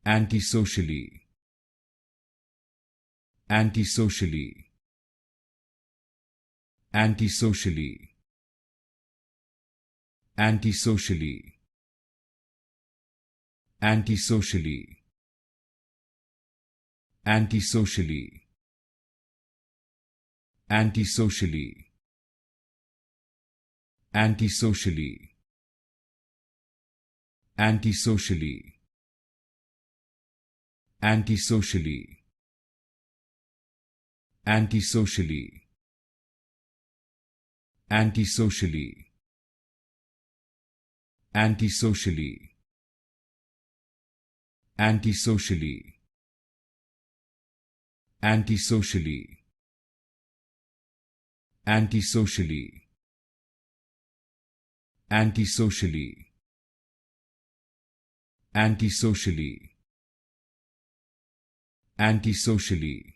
Antisocially. Antisocially. Antisocially. Antisocially. Antisocially. Antisocially. Antisocially. Antisocially. Antisocially. Antisocially. Antisocially. Antisocially. Antisocially. Antisocially. Antisocially. Antisocially. Antisocially. Antisocially. Antisocially.